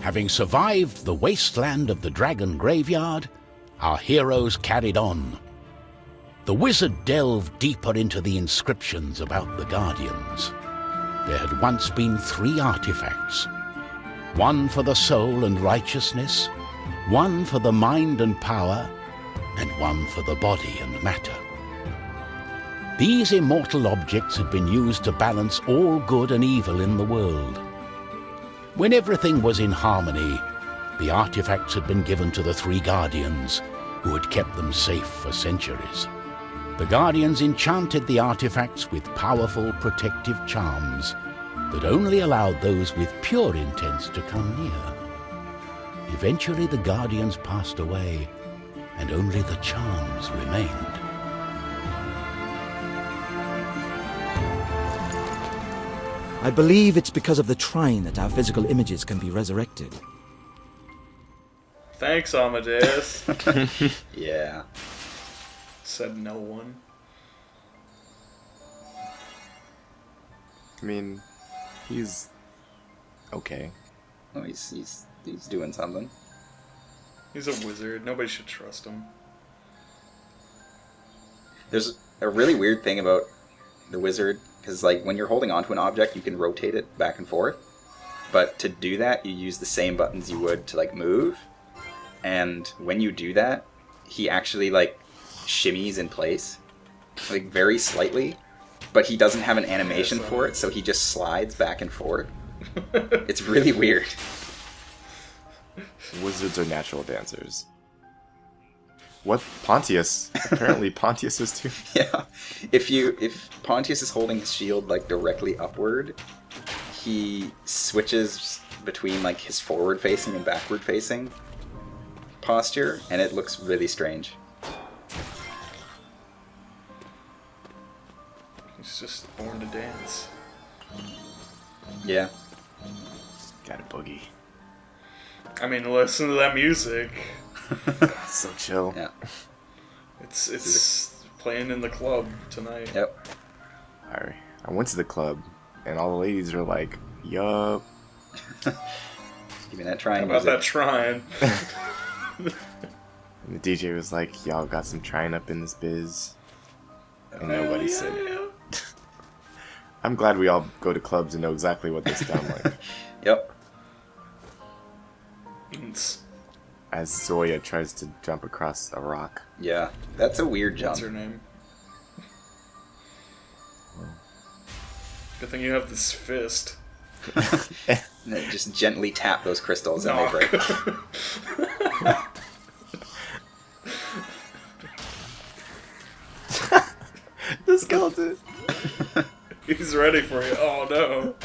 Having survived the wasteland of the Dragon Graveyard, our heroes carried on. The wizard delved deeper into the inscriptions about the Guardians. There had once been 3 artifacts. One for the soul and righteousness, one for the mind and power, and one for the body and matter. These immortal objects had been used to balance all good and evil in the world. When everything was in harmony, the artifacts had been given to the 3 Guardians, who had kept them safe for centuries. The Guardians enchanted the artifacts with powerful protective charms that only allowed those with pure intents to come near. Eventually the Guardians passed away, and only the charms remained. I believe it's because of the Trine that our physical images can be resurrected. Thanks, Amadeus. Yeah. Said no one. I mean, he's okay. Oh, he's doing something. He's a wizard. Nobody should trust him. There's a really weird thing about the wizard, because like when you're holding onto an object, you can rotate it back and forth. But to do that, you use the same buttons you would to like move. And when you do that, he actually like shimmies in place, like very slightly. But he doesn't have an animation for it, so he just slides back and forth. It's really weird. Wizards are natural dancers. What? Pontius? Apparently Pontius is too. Yeah. If Pontius is holding his shield like directly upward, he switches between like his forward facing and backward facing posture, and it looks really strange. He's just born to dance. Yeah. Got a boogie. I mean, listen to that music. So chill. Yeah. It's playing in the club tonight. Yep. I went to the club, and all the ladies were like, yup. Give me that Trine How about music. that Trine? And the DJ was like, y'all got some Trine up in this biz. And nobody said it. I'm glad we all go to clubs and know exactly what they sound like. Yep. As Zoya tries to jump across a rock. Yeah. That's a weird jump. What's her name? Good thing you have this fist. And then just gently tap those crystals and they break. The skeleton! He's ready for you. Oh no.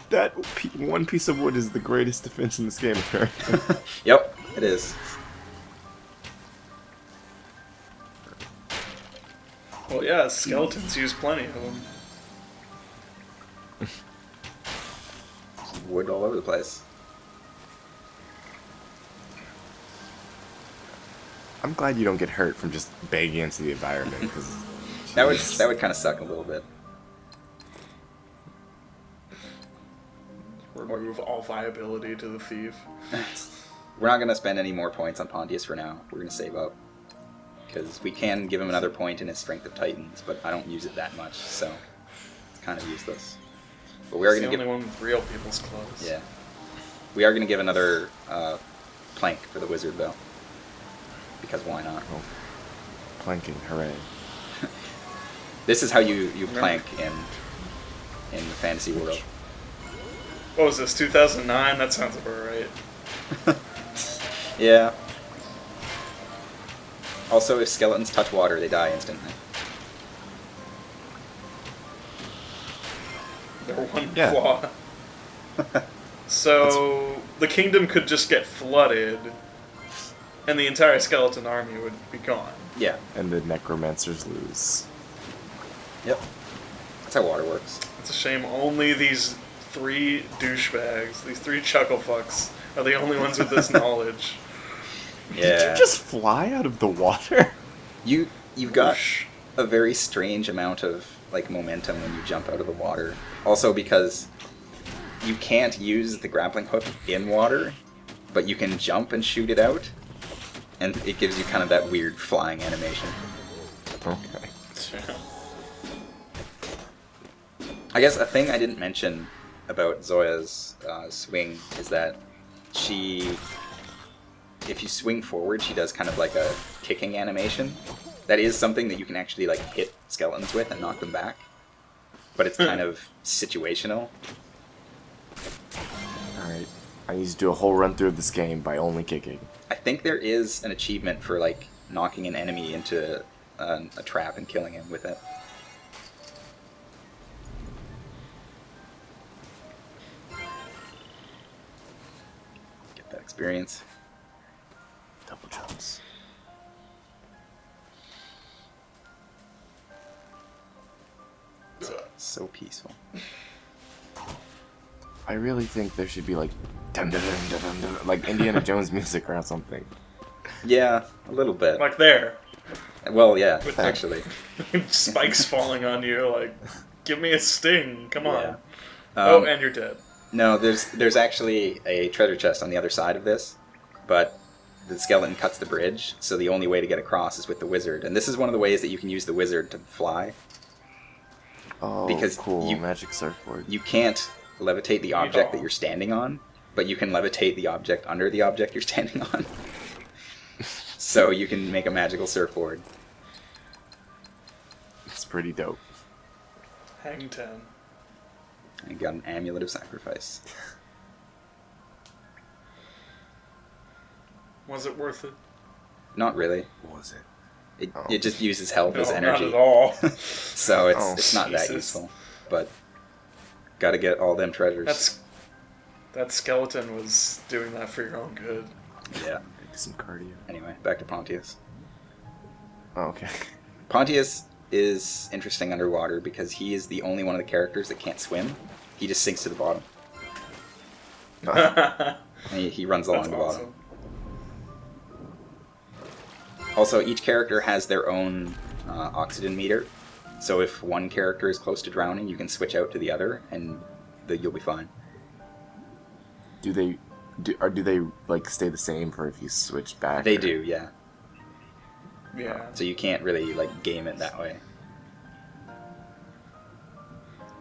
That one piece of wood is the greatest defense in this game, apparently. Yep, it is. Well, yeah, skeletons use plenty of them. Wood all over the place. I'm glad you don't get hurt from just banging into the environment, because That would kind of suck a little bit. Remove all viability to the thief. We're not going to spend any more points on Pontius for now. We're going to save up. Because we can give him another point in his Strength of Titans, but I don't use it that much, so it's kind of useless. But we are It's going the to only give... one with real people's clothes. Yeah. We are going to give another plank for the wizard, though. Because why not? Oh, planking, hooray. This is how you plank in the fantasy world. What was this, 2009? That sounds about right. Yeah. Also, if skeletons touch water, they die instantly. They're one Yeah. flaw. So, the kingdom could just get flooded, and the entire skeleton army would be gone. Yeah. And the necromancers lose. Yep. That's how water works. It's a shame only these 3 douchebags, these 3 chucklefucks, are the only ones with this knowledge. Yeah. Did you just fly out of the water? You've got Whoosh. a very strange amount of like momentum when you jump out of the water. Also because you can't use the grappling hook in water, but you can jump and shoot it out, and it gives you kind of that weird flying animation. Okay. I guess a thing I didn't mention about Zoya's swing is that if you swing forward, she does kind of like a kicking animation. That is something that you can actually like hit skeletons with and knock them back, but it's kind of situational. Alright. I need to do a whole run through of this game by only kicking. I think there is an achievement for like knocking an enemy into a trap and killing him with it. Get that experience. Double jumps. So peaceful. I really think there should be like dun dun dun dun dun, dun, like Indiana Jones music or something. Yeah, a little bit. Like there. Well, yeah, With actually. Spikes falling on you, like, give me a sting, come on. Yeah. Oh, and you're dead. No, there's actually a treasure chest on the other side of this, but the skeleton cuts the bridge, so the only way to get across is with the wizard. And this is one of the ways that you can use the wizard to fly. Oh, Because cool. you- Magic surfboard. You can't levitate the object that you're standing on, but you can levitate the object under the object you're standing on. So you can make a magical surfboard. It's pretty dope. Hang 10. And you got an amulet of sacrifice. Was it worth it? Not really. What was it? It, it just uses health No, as not energy. at all. So Oh, it's not that Jesus. useful. But gotta get all them treasures. That skeleton was doing that for your own good. Yeah. Do some cardio. Anyway, back to Pontius. Oh, okay. Pontius is interesting underwater because he is the only one of the characters that can't swim. He just sinks to the bottom. And he runs along That's the bottom. awesome. Also, each character has their own oxygen meter. So if one character is close to drowning, you can switch out to the other, and you'll be fine. Do they like stay the same for if you switch back? They or- do, yeah. Yeah. So you can't really like game it that way.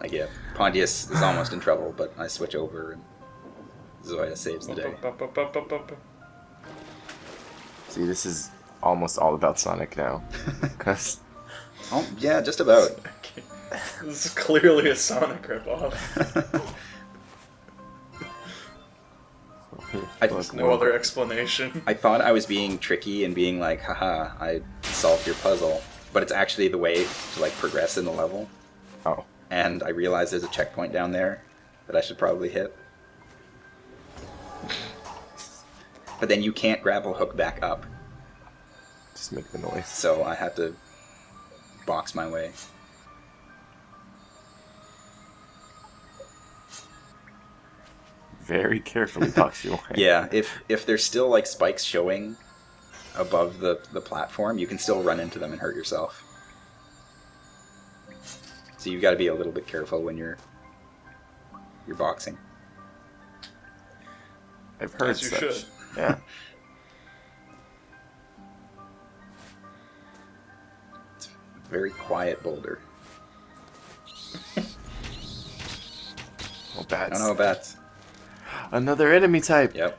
Like yeah, Pontius is almost in trouble, but I switch over and Zoya saves the day. See, this is almost all about Sonic now. 'Cause Oh yeah, just about. This is clearly a Sonic ripoff. Look, No other explanation. I thought I was being tricky and being like, haha, I solved your puzzle, but it's actually the way to like progress in the level. Oh, And I realized there's a checkpoint down there that I should probably hit. But then you can't grapple hook back up, just make the noise. so I had to box my way. Very carefully box your way. Yeah, if there's still like spikes showing above the platform, you can still run into them and hurt yourself. So you've got to be a little bit careful when you're boxing. I've heard As you such. should. Yeah. Very quiet boulder. Well, I bats. don't know bats. Another enemy type. Yep.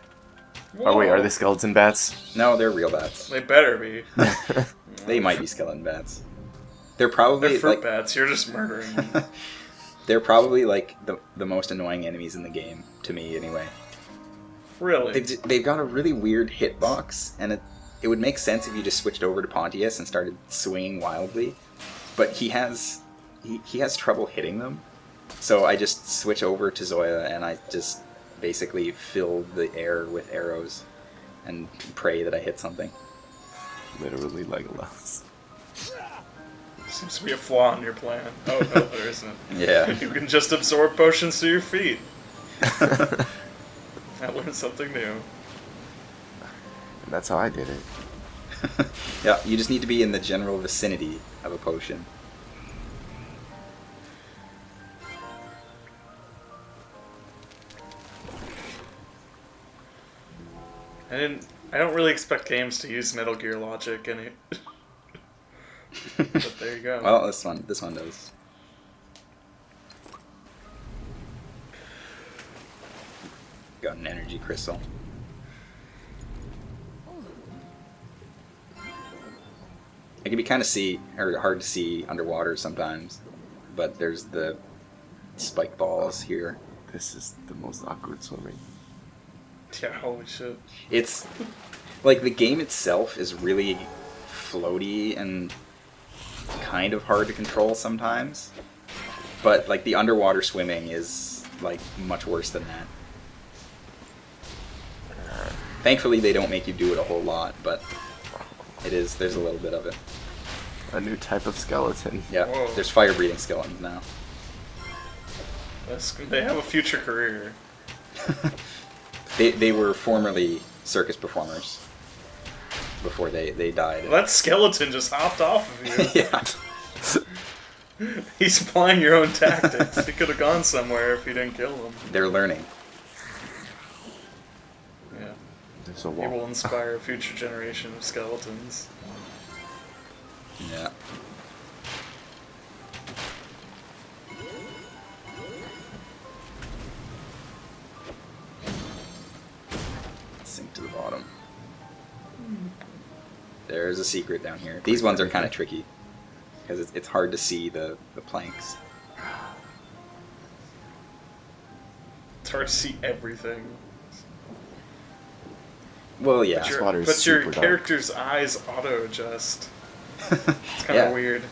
Oh wait, are Whoa. they skeleton bats? No, they're real bats. They better be. They might be skeleton bats. They're probably They're fruit like bats. You're just murdering them. they're probably like the most annoying enemies in the game to me anyway. Really? They've got a really weird hitbox, and it would make sense if you just switched over to Pontius and started swinging wildly, but he has trouble hitting them. So I just switch over to Zoya and I just basically fill the air with arrows and pray that I hit something. Literally Legolas. Seems to be a flaw in your plan. Oh, no, there isn't. Yeah. You can just absorb potions to your feet. I learned something new. And that's how I did it. Yeah, you just need to be in the general vicinity of a potion. I don't really expect games to use Metal Gear logic any. But there you go. Well, this one does. Got an energy crystal. It can be kind of hard to see underwater sometimes, but there's the spike balls here. This is the most awkward swimming. Yeah, holy shit. It's like the game itself is really floaty and kind of hard to control sometimes, but like the underwater swimming is like much worse than that. Thankfully, they don't make you do it a whole lot, but there's a little bit of it. A new type of skeleton. Yeah, Whoa. there's fire-breathing skeletons now. They have a future career. They were formerly circus performers before they died. Well, that skeleton just hopped off of you. Yeah, He's applying your own tactics. He could have gone somewhere if you didn't kill him. they're learning. Yeah. There's a He will wall. inspire a future generation of skeletons. Yeah. Let's sink to the bottom. There's a secret down here. These ones are kind of tricky because it's hard to see the planks. It's hard to see everything. Well, yeah. This water is But your super dark. character's eyes auto-adjust. It's kind of weird.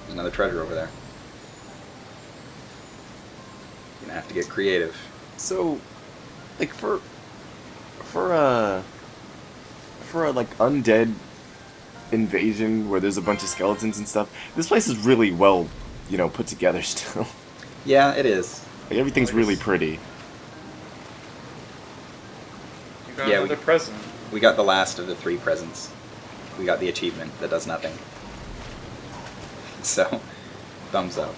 There's another treasure over there. You're gonna have to get creative. So, like for a like undead invasion where there's a bunch of skeletons and stuff, this place is really well, put together still. Yeah, it is. Like everything's really pretty. You got Yeah, another present. We got the last of the 3 presents. We got the achievement that does nothing. So, thumbs up.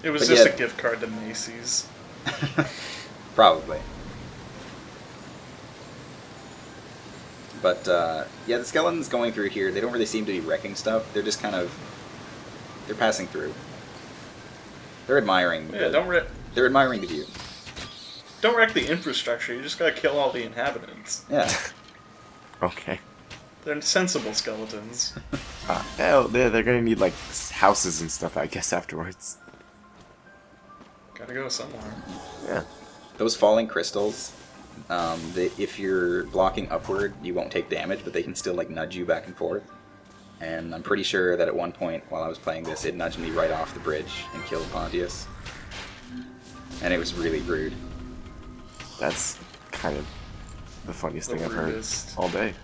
It was But just yeah. a gift card to Macy's. Probably. But, yeah, the skeletons going through here, they don't really seem to be wrecking stuff. They're just kind of... They're passing through. They're admiring. Yeah, They're admiring the view. don't wreck the infrastructure. You just gotta kill all the inhabitants. Yeah. Okay. They're sensible skeletons. They're gonna need like houses and stuff, I guess, afterwards. Gotta go somewhere. Yeah. Those falling crystals, if you're blocking upward, you won't take damage, but they can still like nudge you back and forth. And I'm pretty sure that at one point while I was playing this, it nudged me right off the bridge and killed Pontius. And it was really rude. That's kind of the funniest The thing I've heard rudest. all day.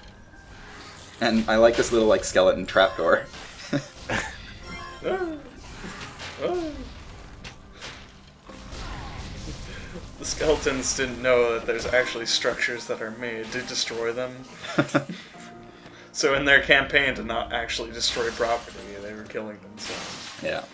And I like this little like skeleton trapdoor. Ah. Ah. The skeletons didn't know that there's actually structures that are made to destroy them. So in their campaign to not actually destroy property, they were killing themselves. Yeah.